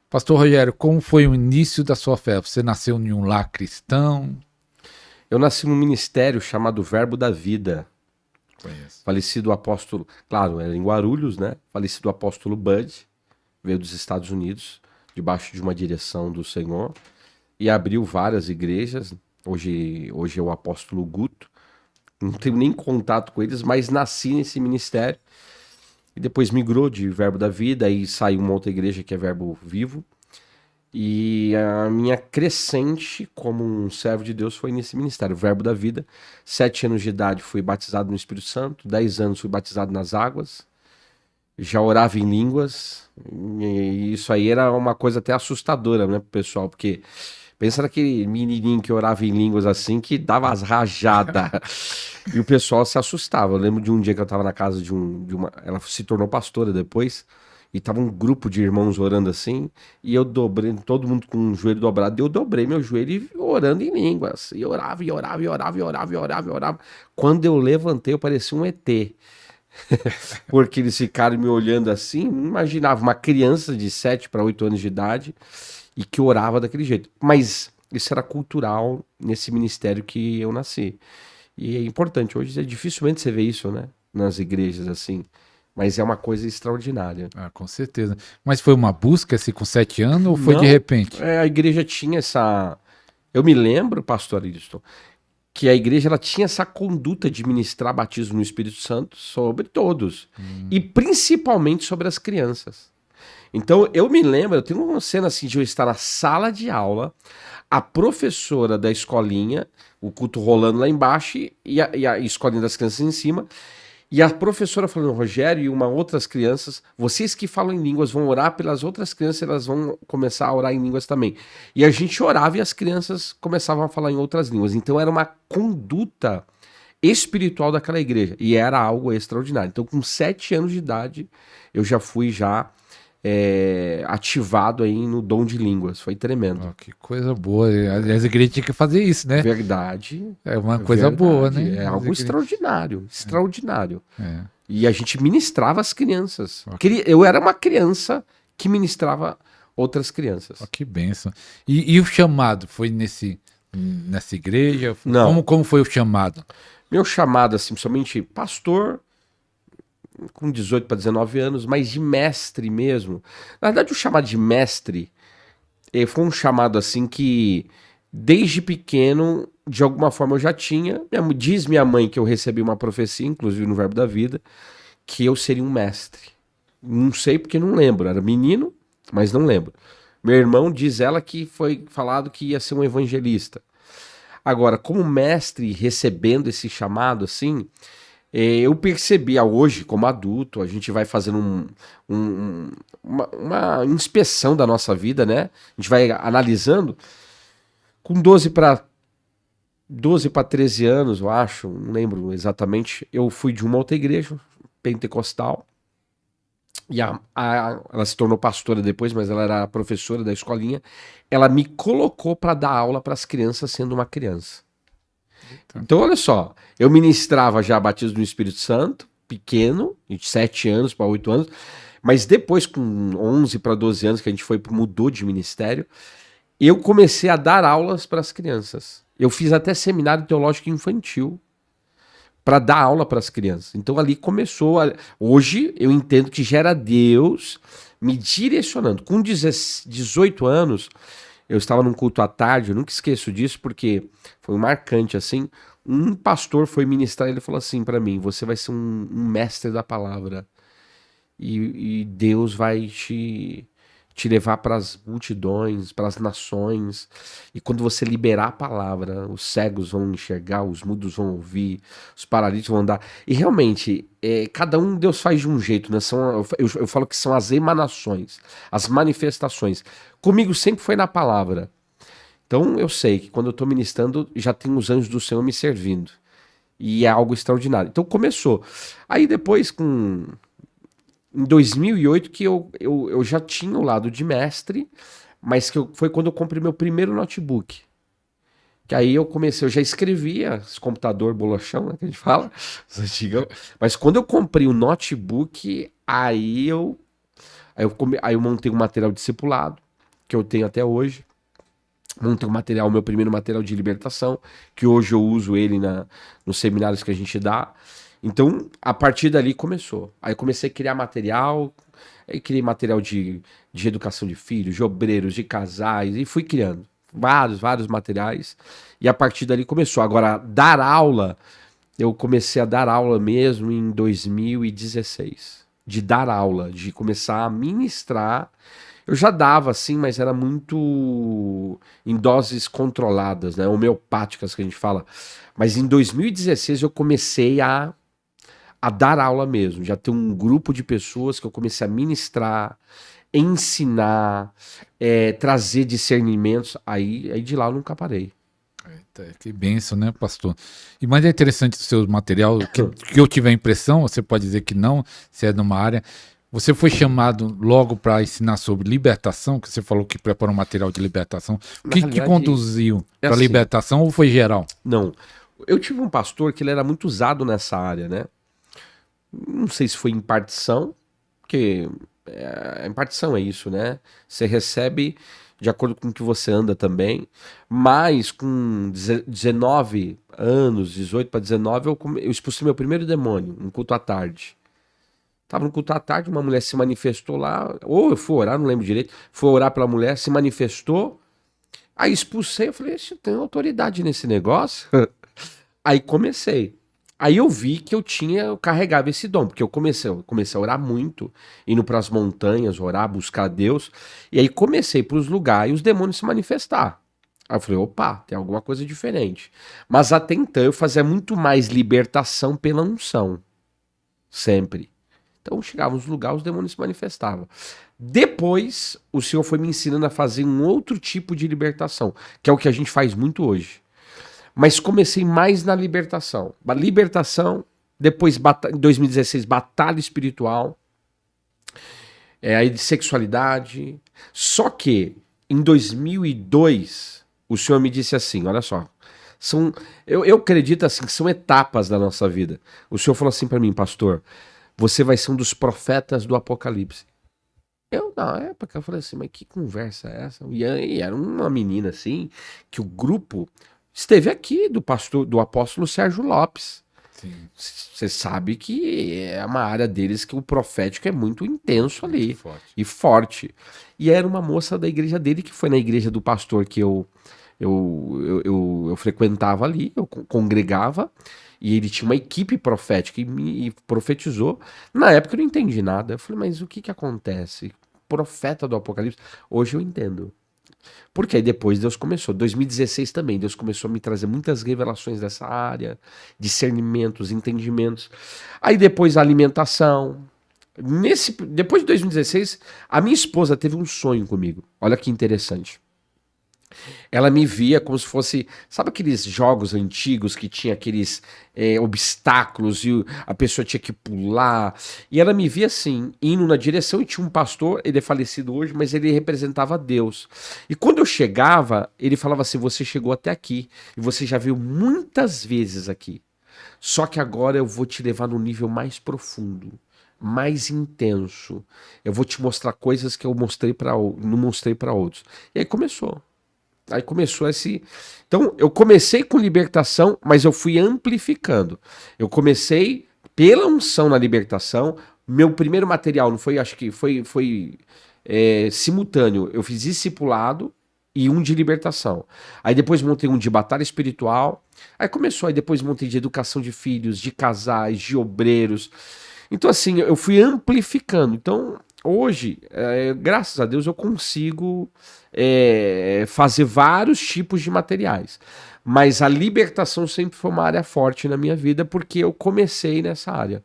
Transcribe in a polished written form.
Pastor Rogério, como foi o início da sua fé? Você nasceu em um lar cristão? Eu nasci num ministério chamado Verbo da Vida. Conheço. Falecido apóstolo, claro, era em Guarulhos, né? Falecido apóstolo Bud, veio dos Estados Unidos, debaixo de uma direção do Senhor, e abriu várias igrejas. Hoje é o apóstolo Guto. Não tenho nem contato com eles, mas nasci nesse ministério. E depois migrou de Verbo da Vida, e saiu uma outra igreja que é Verbo Vivo. E a minha crescente como um servo de Deus foi nesse ministério, Verbo da Vida. 7 anos de idade fui batizado no Espírito Santo, 10 anos fui batizado nas águas, já orava em línguas, e isso aí era uma coisa até assustadora, né, pro pessoal, porque pensa naquele menininho que orava em línguas assim, que dava as rajadas, e o pessoal se assustava. Eu lembro de um dia que eu estava na casa de uma... Ela se tornou pastora depois, e tava um grupo de irmãos orando assim, e eu dobrei, todo mundo com o joelho dobrado, e eu dobrei meu joelho e orando em línguas. E orava, e orava, e orava, e orava, e orava, e orava. Quando eu levantei, eu parecia um ET. Porque eles ficaram me olhando assim, não imaginava uma criança de 7 para 8 anos de idade e que orava daquele jeito. Mas isso era cultural nesse ministério que eu nasci. E é importante, hoje é dificilmente você vê isso, né? Nas igrejas assim. Mas é uma coisa extraordinária. Ah, com certeza. Mas foi uma busca assim com 7 anos ou foi de Não, repente? a igreja tinha essa. Eu me lembro, pastor Ariston, que a igreja ela tinha essa conduta de ministrar batismo no Espírito Santo sobre todos, e principalmente sobre as crianças. Então eu me lembro, eu tenho uma cena assim de eu estar na sala de aula, a professora da escolinha, o culto rolando lá embaixo e a escolinha das crianças em cima. E a professora falando, Rogério e uma outras crianças, vocês que falam em línguas vão orar pelas outras crianças, elas vão começar a orar em línguas também. E a gente orava e as crianças começavam a falar em outras línguas. Então era uma conduta espiritual daquela igreja. E era algo extraordinário. Então com 7 anos de idade, eu já fui ativado aí no dom de línguas. Foi tremendo. Oh, que coisa boa. Aliás, a igreja tinha que fazer isso, né? Verdade, É uma coisa boa, verdade. né? É algo extraordinário, extraordinário. É. E a gente ministrava as crianças. Ok. Eu era uma criança que ministrava outras crianças. Oh, que bênção. E o chamado foi nessa igreja? Não. Como foi o chamado? Meu chamado, assim, somente pastor, com 18 para 19 anos, mas de mestre mesmo. Na verdade, o chamado de mestre foi um chamado assim que, desde pequeno, de alguma forma eu já tinha. Diz minha mãe que eu recebi uma profecia, inclusive no Verbo da Vida, que eu seria um mestre. Não sei porque não lembro, era menino, mas não lembro. Meu irmão diz ela que foi falado que ia ser um evangelista. Agora, como mestre recebendo esse chamado assim, eu percebia hoje, como adulto, a gente vai fazendo uma inspeção da nossa vida, né? A gente vai analisando. Com 12 para 13 anos, eu acho, não lembro exatamente, eu fui de uma outra igreja pentecostal. E ela se tornou pastora depois, mas ela era professora da escolinha. Ela me colocou para dar aula para as crianças sendo uma criança. Então, olha só, eu ministrava já batismo no Espírito Santo, pequeno, de 7 anos para 8 anos, mas depois, com 11 para 12 anos, que a gente mudou de ministério, eu comecei a dar aulas para as crianças. Eu fiz até seminário teológico infantil para dar aula para as crianças. Então ali começou. Hoje eu entendo que já era Deus me direcionando. Com 18 anos, eu estava num culto à tarde, eu nunca esqueço disso, porque foi marcante assim. Um pastor foi ministrar, ele falou assim para mim: você vai ser um mestre da palavra. E Deus vai te levar para as multidões, para as nações. E quando você liberar a palavra, os cegos vão enxergar, os mudos vão ouvir, os paralíticos vão andar. E realmente, cada um Deus faz de um jeito, né? Eu falo que são as emanações, as manifestações. Comigo sempre foi na palavra. Então eu sei que quando eu estou ministrando, já tem os anjos do Senhor me servindo. E é algo extraordinário. Então começou. Aí depois, em 2008, que eu já tinha o lado de mestre, mas foi quando eu comprei meu primeiro notebook. Que aí eu já escrevia, esse computador bolachão, né, que a gente fala, os antigão. Mas quando eu comprei o notebook, aí eu montei um material discipulado. que eu tenho até hoje. Montei um material, meu primeiro material de libertação, que hoje eu uso ele nos seminários que a gente dá. Então, a partir dali começou. Aí eu comecei a criar material, aí criei material de educação de filhos, de obreiros, de casais, e fui criando vários materiais. E a partir dali começou. Agora, dar aula, eu comecei a dar aula mesmo em 2016. De dar aula, de começar a ministrar. Eu já dava, assim, mas era muito em doses controladas, né? Homeopáticas que a gente fala. Mas em 2016 eu comecei a dar aula mesmo. Já tem um grupo de pessoas que eu comecei a ministrar, ensinar, trazer discernimentos. Aí de lá eu nunca parei. Eita, que bênção, né, pastor? E mais é interessante o seu material, que eu tive a impressão, você pode dizer que não, se é numa área. Você foi chamado logo para ensinar sobre libertação, que você falou que preparou um material de libertação. O Na que realidade, conduziu para assim, libertação ou foi geral? Não. Eu tive um pastor que ele era muito usado nessa área, né? Não sei se foi impartição, porque a impartição é isso, né? Você recebe de acordo com o que você anda também, mas com 19 anos, 18 para 19, eu expulsei meu primeiro demônio, um culto à tarde. Tava no culto à tarde, uma mulher se manifestou lá, ou eu fui orar, não lembro direito, fui orar pela mulher, se manifestou, aí expulsei, eu falei, eu tenho autoridade nesse negócio? Aí comecei. Aí eu vi que eu carregava esse dom, porque eu comecei a orar muito, indo para as montanhas, orar, buscar Deus, e aí comecei para os lugares e os demônios se manifestar. Aí eu falei, opa, tem alguma coisa diferente. Mas até então eu fazia muito mais libertação pela unção, sempre. Então chegava nos lugares, os demônios se manifestavam. Depois, o Senhor foi me ensinando a fazer um outro tipo de libertação, que é o que a gente faz muito hoje. Mas comecei mais na libertação. Libertação, depois em 2016, batalha espiritual, aí de sexualidade. Só que em 2002, o Senhor me disse assim, olha só, eu acredito assim que são etapas da nossa vida. O Senhor falou assim para mim, pastor, você vai ser um dos profetas do Apocalipse. Eu, na época, eu falei assim, mas que conversa é essa? E era uma menina assim, que o grupo esteve aqui do apóstolo Sérgio Lopes. Você sabe que é uma área deles que o profético é muito intenso ali Forte. e forte. E era uma moça da igreja dele que foi na igreja do pastor que eu frequentava ali, eu congregava, e ele tinha uma equipe profética e profetizou. Na época eu não entendi nada. Eu falei, mas o que acontece? Profeta do Apocalipse. Hoje eu entendo. Porque aí depois Deus começou. 2016 também, Deus começou a me trazer muitas revelações dessa área, discernimentos, entendimentos. Aí depois a alimentação. Depois de 2016, a minha esposa teve um sonho comigo. Olha que interessante. Ela me via como se fosse, sabe aqueles jogos antigos que tinha aqueles obstáculos e a pessoa tinha que pular? E ela me via assim, indo na direção, e tinha um pastor, ele é falecido hoje, mas ele representava Deus. E quando eu chegava, ele falava assim: você chegou até aqui, e você já viu muitas vezes aqui. Só que agora eu vou te levar num nível mais profundo, mais intenso. Eu vou te mostrar coisas que eu não mostrei para outros. E aí começou. Aí começou esse. Então, eu comecei com libertação, mas eu fui amplificando. Eu comecei pela unção na libertação. Meu primeiro material, não foi, acho que foi simultâneo. Eu fiz discipulado e um de libertação. Aí depois montei um de batalha espiritual. Aí começou, aí depois montei de educação de filhos, de casais, de obreiros. Então, assim, eu fui amplificando. Então, hoje, graças a Deus, eu consigo fazer vários tipos de materiais. Mas a libertação sempre foi uma área forte na minha vida, porque eu comecei nessa área.